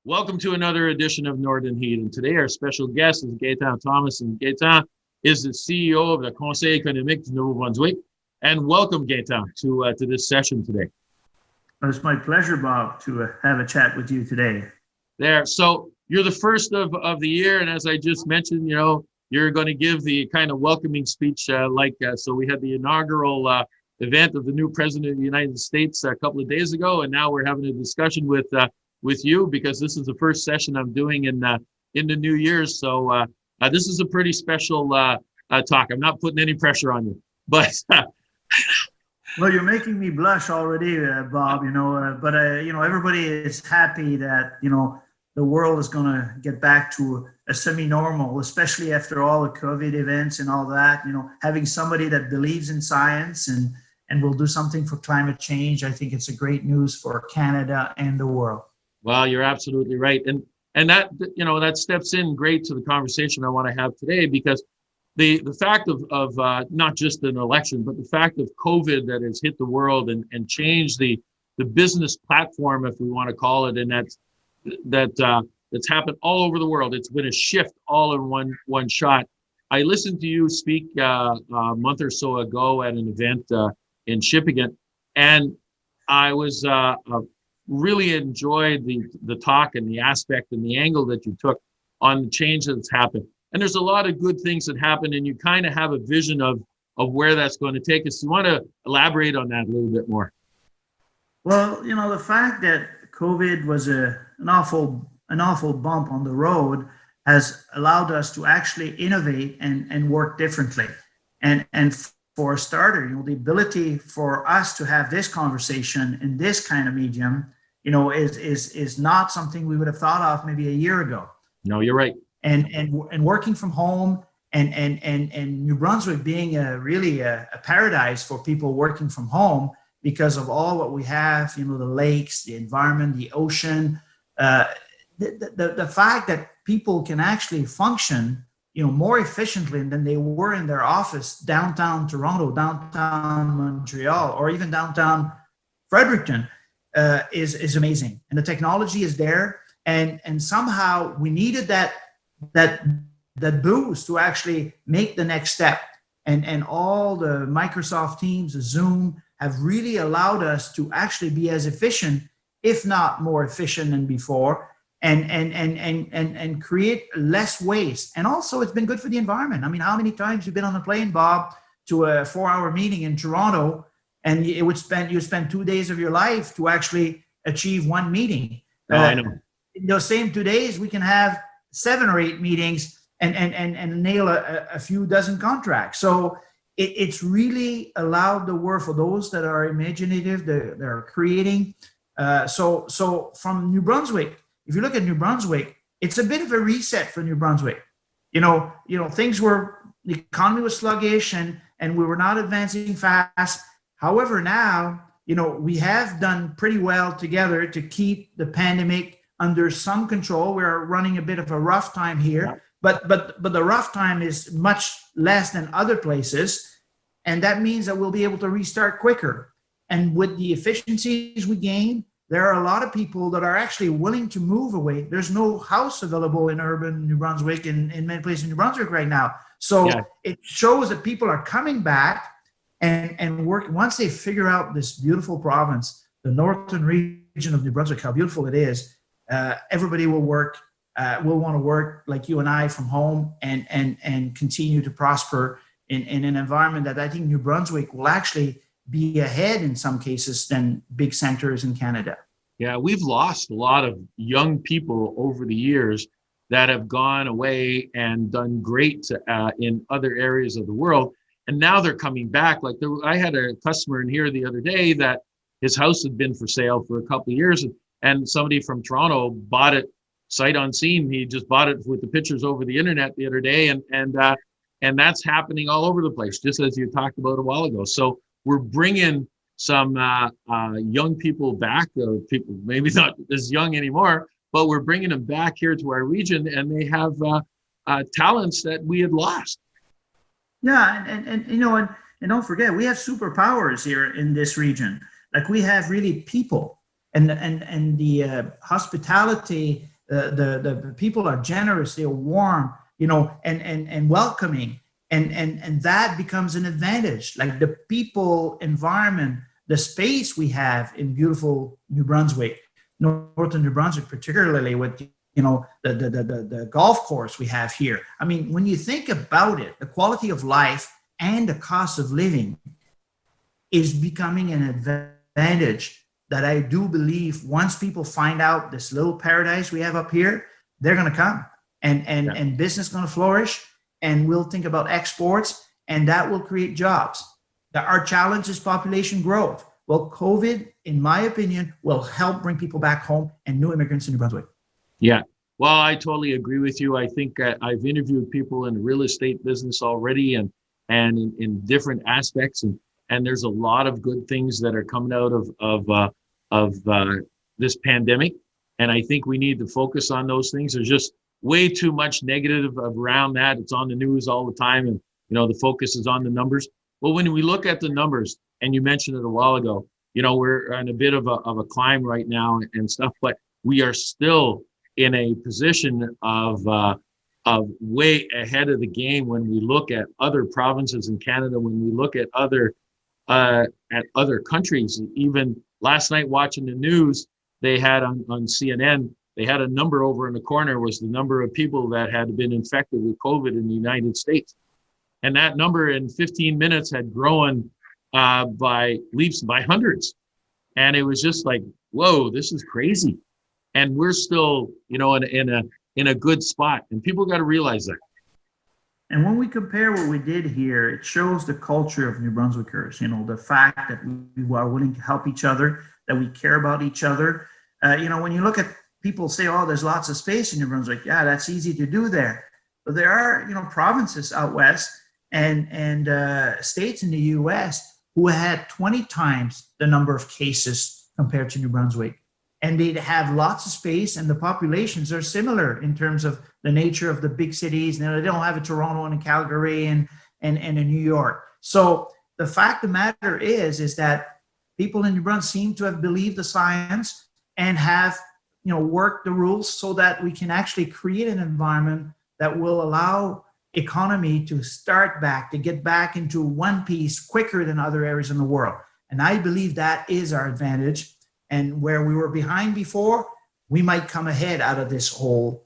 Welcome to another edition of Northern Heat. And today our special guest is Gaëtan Thomas. And Gaëtan is the CEO of the Conseil, économique du Nouveau-Brunswick. And welcome, Gaëtan, to this session today. It's my pleasure, Bob, to have a chat with you today. So you're the first of the year. And as I just mentioned, you're going to give the kind of welcoming speech so we had the inaugural event of the new president of the United States a couple of days ago. And now we're having a discussion with you because this is the first session I'm doing in the new year's. So this is a pretty special talk. I'm not putting any pressure on you, but well, you're making me blush already, Bob. But everybody is happy that the world is going to get back to a semi-normal, especially after all the COVID events and all that. Having somebody that believes in science and will do something for climate change, I think it's a great news for Canada and the world. Well, you're absolutely right. And that, that steps in great to the conversation I want to have today, because the fact of not just an election, but the fact of COVID that has hit the world and changed the business platform, if we want to call it, and that's happened all over the world. It's been a shift all in one shot. I listened to you speak a month or so ago at an event in Shippagan, and I was really enjoyed the talk and the aspect and the angle that you took on the change that's happened. And there's a lot of good things that happen, and you kind of have a vision of where that's going to take us. You want to elaborate on that a little bit more? Well, the fact that COVID was an awful bump on the road has allowed us to actually innovate and work differently. And for a starter, the ability for us to have this conversation in this kind of medium, is not something we would have thought of maybe a year ago. No, you're right. And working from home and New Brunswick being really a paradise for people working from home because of all what we have, the lakes, the environment, the ocean, the fact that people can actually function, more efficiently than they were in their office downtown Toronto, downtown Montreal, or even downtown Fredericton. Is amazing, and the technology is there, and somehow we needed that boost to actually make the next step, and all the Microsoft Teams, the Zoom have really allowed us to actually be as efficient, if not more efficient than before, and create less waste. And also, it's been good for the environment. I mean, how many times you've been on a plane, Bob, to a 4-hour meeting in Toronto? And you spend 2 days of your life to actually achieve one meeting. I know. In those same 2 days, we can have 7 or 8 meetings and nail a few dozen contracts. So it's really allowed the world for those that are imaginative, they're creating. So from New Brunswick, if you look at New Brunswick, it's a bit of a reset for New Brunswick. The economy was sluggish and we were not advancing fast. However, now, we have done pretty well together to keep the pandemic under some control. We're running a bit of a rough time here, but the rough time is much less than other places. And that means that we'll be able to restart quicker. And with the efficiencies we gain, there are a lot of people that are actually willing to move away. There's no house available in urban New Brunswick in many places in New Brunswick right now. So It shows that people are coming back and work. Once they figure out this beautiful province, the northern region of New Brunswick, how beautiful it is, everybody will want to work like you and I from home and continue to prosper in an environment that I think New Brunswick will actually be ahead in some cases than big centers in Canada. Yeah, we've lost a lot of young people over the years that have gone away and done great in other areas of the world. And now they're coming back. I had a customer in here the other day that his house had been for sale for a couple of years, and somebody from Toronto bought it sight unseen. He just bought it with the pictures over the internet the other day, and that's happening all over the place, just as you talked about a while ago. So we're bringing some young people back, people maybe not as young anymore, but we're bringing them back here to our region, and they have talents that we had lost. Yeah, and don't forget, we have superpowers here in this region. Like, we have really people, and the hospitality The people are generous, they're warm, and welcoming. And that becomes an advantage. Like the people, environment, the space we have in beautiful New Brunswick, northern New Brunswick, particularly with the golf course we have here. I mean, when you think about it, the quality of life and the cost of living is becoming an advantage that I do believe once people find out this little paradise we have up here, they're going to come and business is going to flourish, and we'll think about exports, and that will create jobs. Our challenge is population growth. Well, COVID, in my opinion, will help bring people back home and new immigrants to New Brunswick. Yeah. Well, I totally agree with you. I think I've interviewed people in the real estate business already and in different aspects. And there's a lot of good things that are coming out of this pandemic. And I think we need to focus on those things. There's just way too much negative around that. It's on the news all the time. And, the focus is on the numbers. Well, when we look at the numbers, and you mentioned it a while ago, we're in a bit of a climb right now and stuff, but we are still in a position of way ahead of the game when we look at other provinces in Canada, when we look at other countries. Even last night watching the news, they had on CNN, they had a number over in the corner was the number of people that had been infected with COVID in the United States. And that number in 15 minutes had grown by leaps, by hundreds. And it was just like, whoa, this is crazy. And we're still, in a good spot. And people got to realize that. And when we compare what we did here, it shows the culture of New Brunswickers, the fact that we are willing to help each other, that we care about each other. When you look at people say, oh, there's lots of space in New Brunswick. Yeah, that's easy to do there. But there are, provinces out west and states in the U.S. who had 20 times the number of cases compared to New Brunswick. And they have lots of space, and the populations are similar in terms of the nature of the big cities. Now, they don't have a Toronto and a Calgary and a New York. So the fact of the matter is that people in New Brunswick seem to have believed the science and have worked the rules so that we can actually create an environment that will allow economy to start back, to get back into one piece quicker than other areas in the world. And I believe that is our advantage. And where we were behind before, we might come ahead out of this whole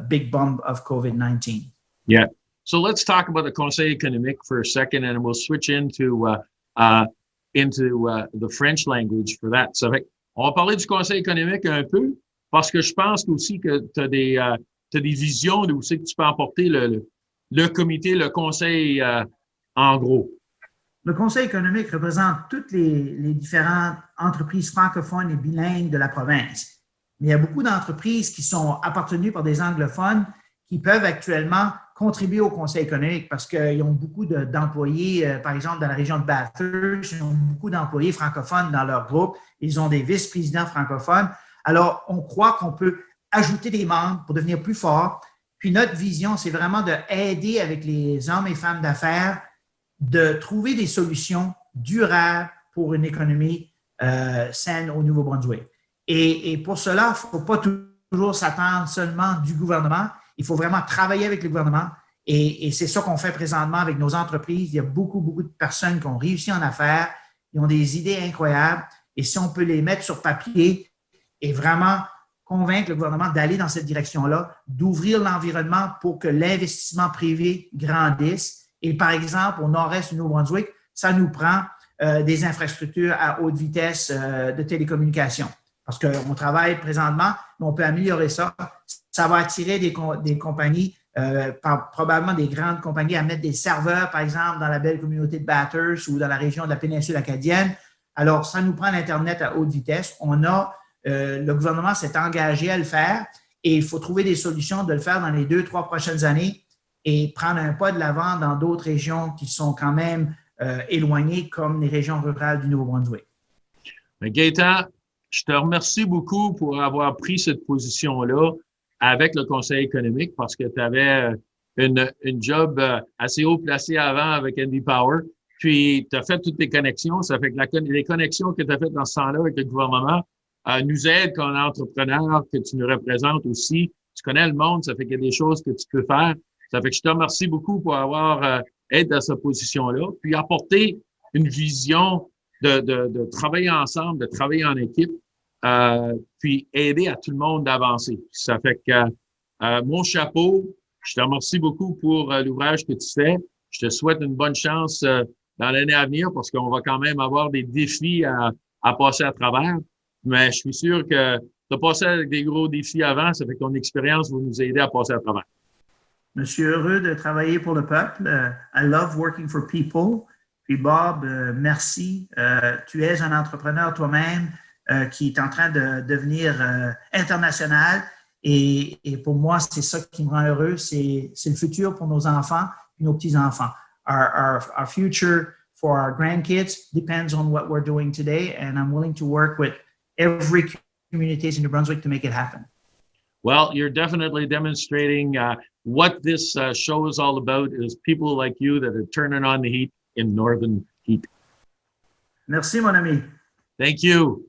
big bump of COVID-19. Yeah. So let's talk about the Conseil économique for a second, and we'll switch into the French language for that. Ça fait, on va parler du Conseil économique un peu, parce que je pense aussi que tu as des visions d'où c'est que tu peux emporter le comité, le conseil en gros. Le Conseil économique représente toutes les différentes entreprises francophones et bilingues de la province. Mais il y a beaucoup d'entreprises qui sont appartenues par des anglophones qui peuvent actuellement contribuer au Conseil économique parce qu'ils ont beaucoup d'employés, par exemple, dans la région de Bathurst, ils ont beaucoup d'employés francophones dans leur groupe. Ils ont des vice-présidents francophones. Alors, on croit qu'on peut ajouter des membres pour devenir plus fort. Puis notre vision, c'est vraiment d'aider avec les hommes et femmes d'affaires de trouver des solutions durables pour une économie saine au Nouveau-Brunswick. Et pour cela, il ne faut pas toujours s'attendre seulement du gouvernement. Il faut vraiment travailler avec le gouvernement. Et c'est ça qu'on fait présentement avec nos entreprises. Il y a beaucoup de personnes qui ont réussi en affaires. Ils ont des idées incroyables. Et si on peut les mettre sur papier et vraiment convaincre le gouvernement d'aller dans cette direction-là, d'ouvrir l'environnement pour que l'investissement privé grandisse. Et par exemple, au nord-est du Nouveau-Brunswick, ça nous prend des infrastructures à haute vitesse de télécommunications. Parce qu'on travaille présentement, mais on peut améliorer ça. Ça va attirer des compagnies, probablement des grandes compagnies, à mettre des serveurs, par exemple, dans la belle communauté de Bathurst ou dans la région de la péninsule acadienne. Alors, ça nous prend l'Internet à haute vitesse. Le gouvernement s'est engagé à le faire et il faut trouver des solutions de le faire dans les 2-3 prochaines années et prendre un pas de l'avant dans d'autres régions qui sont quand même éloignées, comme les régions rurales du Nouveau-Brunswick. Gaëtan, je te remercie beaucoup pour avoir pris cette position-là avec le Conseil économique parce que tu avais une job assez haut placé avant avec ND Power. Puis, tu as fait toutes tes connexions. Ça fait que les connexions que tu as faites dans ce temps-là avec le gouvernement nous aide comme entrepreneur, que tu nous représentes aussi. Tu connais le monde, ça fait qu'il y a des choses que tu peux faire. Ça fait que je te remercie beaucoup pour avoir été dans cette position-là, puis apporter une vision de travailler ensemble, de travailler en équipe, puis aider à tout le monde d'avancer. Ça fait que mon chapeau, je te remercie beaucoup pour l'ouvrage que tu fais. Je te souhaite une bonne chance dans l'année à venir parce qu'on va quand même avoir des défis à passer à travers. Mais je suis sûr que tu as passé avec des gros défis avant, ça fait que ton expérience va nous aider à passer à travers. Je suis heureux de travailler pour le peuple. I love working for people. Puis Bob, merci. Tu es un entrepreneur toi-même qui est en train de devenir international. Et pour moi, c'est ça qui me rend heureux. C'est le futur pour nos enfants et nos petits-enfants. Our future for our grandkids depends on what we're doing today. And I'm willing to work with every communities in New Brunswick to make it happen. Well, you're definitely demonstrating what this show is all about is people like you that are turning on the heat in Northern Heat. Merci, mon ami. Thank you.